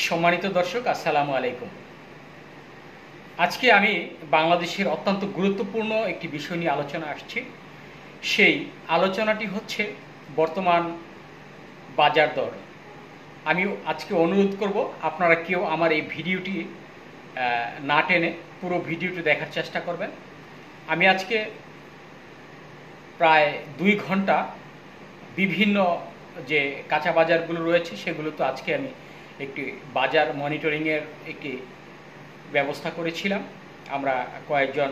সম্মানিত দর্শক, আসসালামু আলাইকুম। আজকে আমি বাংলাদেশের অত্যন্ত গুরুত্বপূর্ণ একটি বিষয় নিয়ে আলোচনা আসছি। সেই আলোচনাটি হচ্ছে বর্তমান বাজার দর। আমি আজকে অনুরোধ করব আপনারা কেউ আমার এই ভিডিওটি না টেনে পুরো ভিডিওটি দেখার চেষ্টা করবেন। আমি আজকে প্রায় 2 ঘন্টা বিভিন্ন যে কাঁচা বাজারগুলো রয়েছে সেগুলো তো আজকে আমি একটি বাজার মনিটরিংয়ের একটি ব্যবস্থা করেছিলাম, আমরা কয়েকজন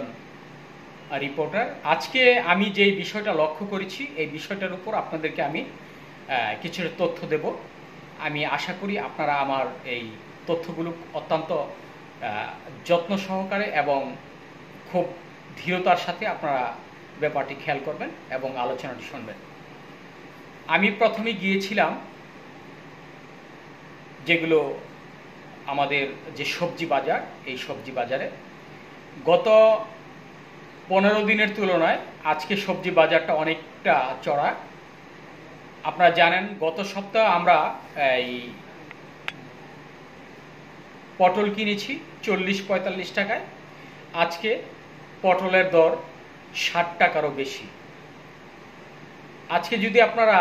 রিপোর্টার। আজকে আমি যেই বিষয়টা লক্ষ্য করেছি এই বিষয়টার উপর আপনাদেরকে আমি কিছু তথ্য দেব। আমি আশা করি আপনারা আমার এই তথ্যগুলো অত্যন্ত যত্ন সহকারে এবং খুব ধীরতার সাথে আপনারা ব্যাপারটি খেয়াল করবেন এবং আলোচনাটি শুনবেন। আমি প্রথমে গিয়েছিলাম যেগুলো আমাদের যে সবজি বাজার, এই সবজি বাজারে গত 15 দিনের তুলনায় আজকে সবজি বাজারটা অনেকটা চড়া। আপনারা জানেন গত সপ্তাহে আমরা এই পটল কিনেছি 40-45 টাকায়, আজকে পটলের দর 60 টাকারও বেশি। আজকে যদি আপনারা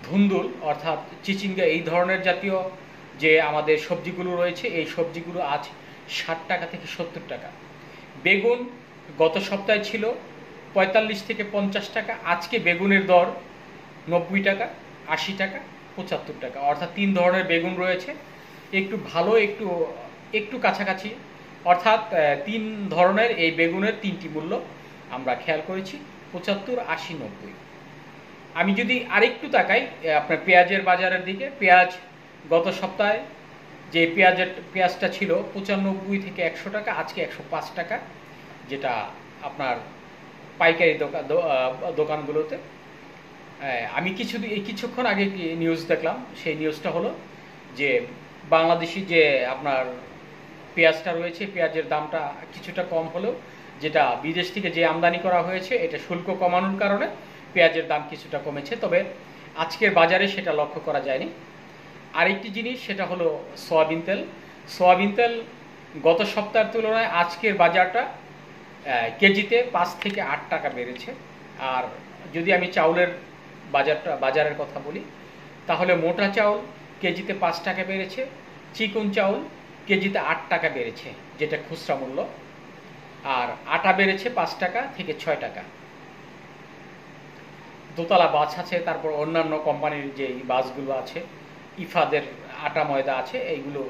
ধুন্দুল অর্থাৎ চিচিঙ্গা এই ধরনের জাতীয় যে আমাদের সবজিগুলো রয়েছে এই সবজিগুলো আজ 60 টাকা থেকে 70 টাকা। বেগুন গত সপ্তাহে ছিল 45 থেকে 50 টাকা, আজকে বেগুনের দর 90 টাকা, 80 টাকা, 75 টাকা। অর্থাৎ 3 ধরনের বেগুন রয়েছে, একটু ভালো একটু কাছাকাছি, অর্থাৎ 3 ধরনের এই বেগুনের 3টি মূল্য আমরা খেয়াল করেছি, 75, 80, 90। আমি যদি আরেকটু তাকাই আপনার পেঁয়াজের বাজারের দিকে, পেঁয়াজ গত সপ্তাহে যে পেঁয়াজটা ছিল 95 থেকে 100 টাকা, আজকে 105 টাকা, যেটা আপনার পাইকারি দোকানগুলোতে। আমি কিছুক্ষণ আগে নিউজ দেখলাম, সেই নিউজটা হলো যে বাংলাদেশি যে আপনার পেঁয়াজটা রয়েছে, পেঁয়াজের দামটা কিছুটা কম হলেও যেটা বিদেশ থেকে যে আমদানি করা হয়েছে এটা শুল্ক কমানোর কারণে পেঁয়াজের দাম কিছুটা কমেছে, তবে আজকের বাজারে সেটা লক্ষ্য করা যায়নি। আরেকটি জিনিস সেটা হলো সয়াবিন তেল। সয়াবিন তেল গত সপ্তাহের তুলনায় আজকের বাজারটা কেজিতে 5 থেকে 8 টাকা বেড়েছে। আর যদি আমি চাউলের বাজারের কথা বলি তাহলে মোটা চাউল কেজিতে 5 টাকা বেড়েছে, চিকন চাউল কেজিতে 8 টাকা বেড়েছে যেটা খুচরা মূল্য, আর আটা বেড়েছে 5 টাকা থেকে 6 টাকা। দোতলা বাস আছে, তারপর অন্যান্য কোম্পানির যে বাসগুলো আছে, ইফাদের আটা ময়দা আছে, এইগুলো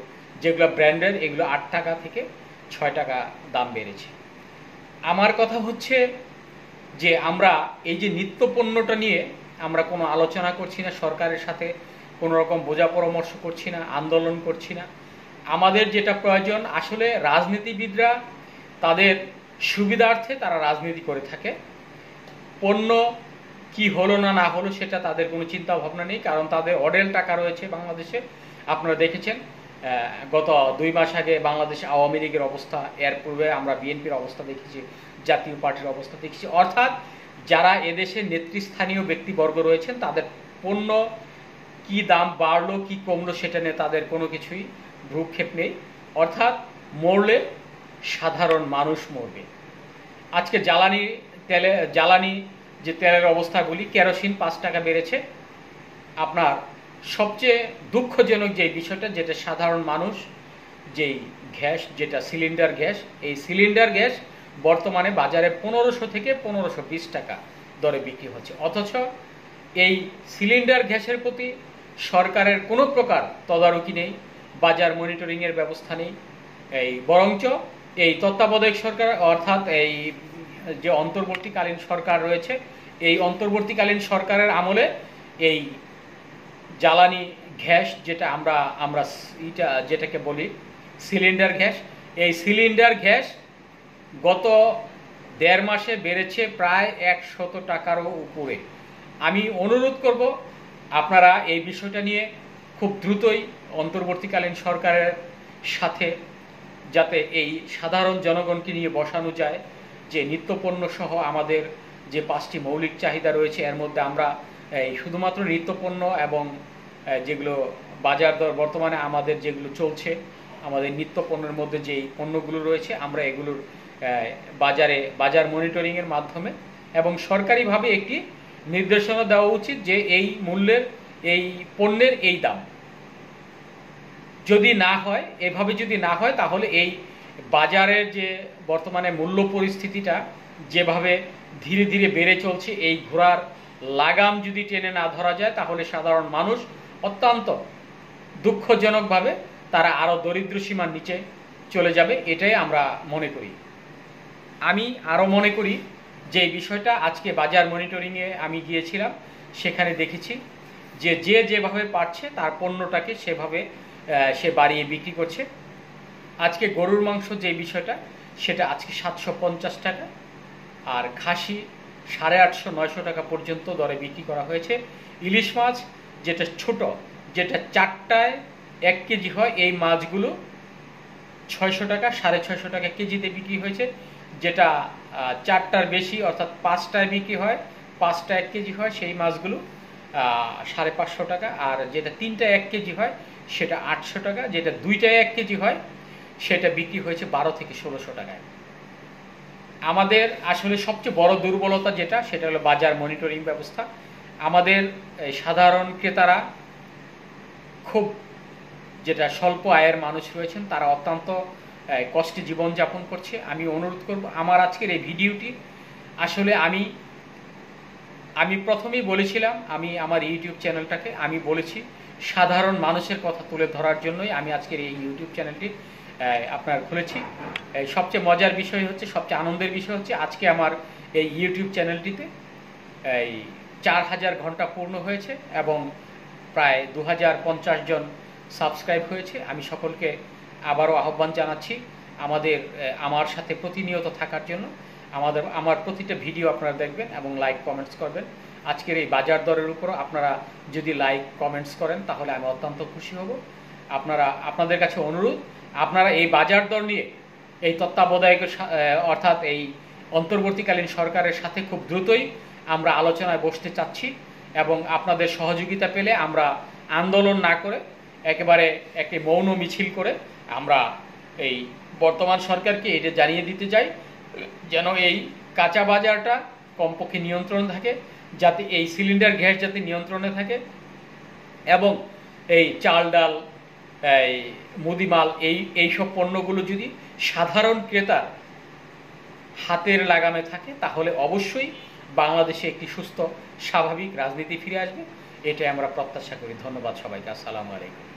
যেগুলো ব্র্যান্ডের এগুলো 8 টাকা থেকে 6 টাকা দাম বেড়েছে। আমার কথা হচ্ছে যে আমরা এই যে নিত্য পণ্যটা নিয়ে আমরা কোনো আলোচনা করছি না, সরকারের সাথে কোনো রকম বোঝা পরামর্শ করছি না, আন্দোলন করছি না। আমাদের যেটা প্রয়োজন, আসলে রাজনীতিবিদরা তাদের সুবিধার্থে তারা রাজনীতি করে থাকে। পণ্য কি হলো না হলো সেটা তাদের কোনো চিন্তা ভাবনা নেই, কারণ তাদের অডেল টাকা রয়েছে বাংলাদেশে। আপনারা দেখেছেন গত 2 মাস আগে বাংলাদেশ আওয়ামী লীগের অবস্থা, এর পূর্বে আমরা বিএনপির অবস্থা দেখেছি, জাতীয় পার্টির অবস্থা দেখেছি। অর্থাৎ যারা এদেশের নেতৃস্থানীয় ব্যক্তিবর্গ রয়েছেন তাদের পণ্য কি দাম বাড়লো কি কমলো সেটা নিয়ে তাদের কোনো কিছুই ভ্রুক্ষেপ নেই। অর্থাৎ মরলে সাধারণ মানুষ মরবে। আজকে জ্বালানি যে তেলের অবস্থা বলি, কেরোসিন 5 টাকা বেড়েছে। আপনার সবচেয়ে দুঃখজনক যে বিষয়টা, যেটা সাধারণ মানুষ যেই গ্যাস, যেটা সিলিন্ডার গ্যাস, এই সিলিন্ডার গ্যাস বর্তমানে বাজারে 1500 থেকে 1520 টাকা দরে বিক্রি হচ্ছে। অথচ এই সিলিন্ডার গ্যাসের প্রতি সরকারের কোনো প্রকার তদারকি নেই, বাজার মনিটরিংয়ের ব্যবস্থা নেই। এই বরঞ্চ এই তত্ত্বাবধায়ক সরকার অর্থাৎ এই যে অন্তর্বর্তীকালীন সরকার রয়েছে, এই অন্তর্বর্তীকালীন সরকারের আমলে এই জ্বালানি গ্যাস আমরা যেটাকে বলি সিলিন্ডার গ্যাস, এই সিলিন্ডার গ্যাস গত 1.5 মাসে বেড়েছে প্রায় 100 টাকারও উপরে। আমি অনুরোধ করব আপনারা এই বিষয়টা নিয়ে খুব দ্রুতই অন্তর্বর্তীকালীন সরকারের সাথে যাতে এই সাধারণ জনগণকে নিয়ে বসানো যায় যে নিত্যপণ্য সহ আমাদের যে 5টি মৌলিক চাহিদা রয়েছে এর মধ্যে আমরা এই শুধুমাত্র নিত্যপণ্য এবং যেগুলো বাজার দর বর্তমানে আমাদের যেগুলো চলছে, আমাদের নিত্য পণ্যের মধ্যে যেই পণ্যগুলো রয়েছে, আমরা এগুলোর বাজার মনিটরিংয়ের মাধ্যমে এবং সরকারিভাবে একটি নির্দেশনা দেওয়া উচিত যে এই মূল্যের এই পণ্যের এই দাম। যদি না হয়, এভাবে যদি না হয়, তাহলে এই বাজারের যে বর্তমানে মূল্য পরিস্থিতিটা যেভাবে ধীরে ধীরে বেড়ে চলছে, এই ঘোড়ার লাগাম যদি টেনে না ধরা যায়, তাহলে সাধারণ মানুষ অত্যন্ত দুঃখজনকভাবে তারা আরও দরিদ্র সীমার নিচে চলে যাবে, এটাই আমরা মনে করি। আমি আরও মনে করি যে এই বিষয়টা আজকে বাজার মনিটরিংয়ে আমি গিয়েছিলাম, সেখানে দেখেছি যে যেভাবে পারছে তার পণ্যটাকে সেভাবে সে বাড়িয়ে বিক্রি করছে। আজকে গরুর মাংস যে বিষয়টা, সেটা আজকে 750 টাকা, আর খাসি 850-900 টাকা পর্যন্ত দরে বিক্রি করা হয়েছে। ইলিশ মাছ যেটা ছোট, যেটা 4টায় 1 কেজি হয়, এই মাছগুলো 600 টাকা, 650 টাকা কেজিতে বিক্রি হয়েছে। যেটা 4টার বেশি অর্থাৎ 5টায় বিক্রি হয়, 5টা 1 কেজি হয়, সেই মাছগুলো 550 টাকা। আর যেটা 3টায় 1 কেজি হয় সেটা 800 টাকা, যেটা 2টায় 1 কেজি হয় সেটা বিক্রি হয়েছে 12 থেকে 1600 টাকায়। আমাদের আসলে সবচেয়ে বড় দুর্বলতা যেটা, সেটা হলো বাজার মনিটরিং ব্যবস্থা। আমাদের সাধারণ ক্রেতারা, খুব যেটা স্বল্প আয়ের মানুষ রয়েছেন, তারা অত্যন্ত কষ্টে জীবনযাপন করছে। আমি অনুরোধ করব, আমার আজকের এই ভিডিওটি আসলে আমি প্রথমেই বলেছিলাম, আমি আমার ইউটিউব চ্যানেলটাকে আমি বলেছি সাধারণ মানুষের কথা তুলে ধরার জন্যই আমি আজকের এই ইউটিউব চ্যানেলটি আপনার খুলেছি। সবচেয়ে মজার বিষয় হচ্ছে, সবচেয়ে আনন্দের বিষয় হচ্ছে, আজকে আমার এই ইউটিউব চ্যানেলটিতে 4000 ঘন্টা পূর্ণ হয়েছে এবং প্রায় 2050 জন সাবস্ক্রাইব হয়েছে। আমি সকলকে আবারও আহ্বান জানাচ্ছি আমার সাথে প্রতিনিয়ত থাকার জন্য। আমার প্রতিটা ভিডিও আপনারা দেখবেন এবং লাইক কমেন্টস করবেন। আজকের এই বাজার দরের উপরও আপনারা যদি লাইক কমেন্টস করেন তাহলে আমি অত্যন্ত খুশি হব। আপনাদের কাছে অনুরোধ, আপনারা এই বাজার দর নিয়ে এই তত্ত্বাবধায়ক অর্থাৎ এই অন্তর্বর্তীকালীন সরকারের সাথে খুব দ্রুতই আমরা আলোচনায় বসতে চাচ্ছি এবং আপনাদের সহযোগিতা পেলে আমরা আন্দোলন না করে একেবারে একটি মৌন মিছিল করে আমরা এই বর্তমান সরকারকে এটা জানিয়ে দিতে চাই যেন এই কাঁচা বাজারটা কমপক্ষে নিয়ন্ত্রণ থাকে, যাতে এই সিলিন্ডার গ্যাস যাতে নিয়ন্ত্রণে থাকে এবং এই চাল ডাল, এই মুদিমাল, এইসব পণ্যগুলো যদি সাধারণ ক্রেতার হাতের লাগামে থাকে, তাহলে অবশ্যই বাংলাদেশে একটি সুস্থ স্বাভাবিক রাজনীতি ফিরে আসবে। এটাই আমরা প্রত্যাশা করি। ধন্যবাদ সবাইকে। আসসালামু আলাইকুম।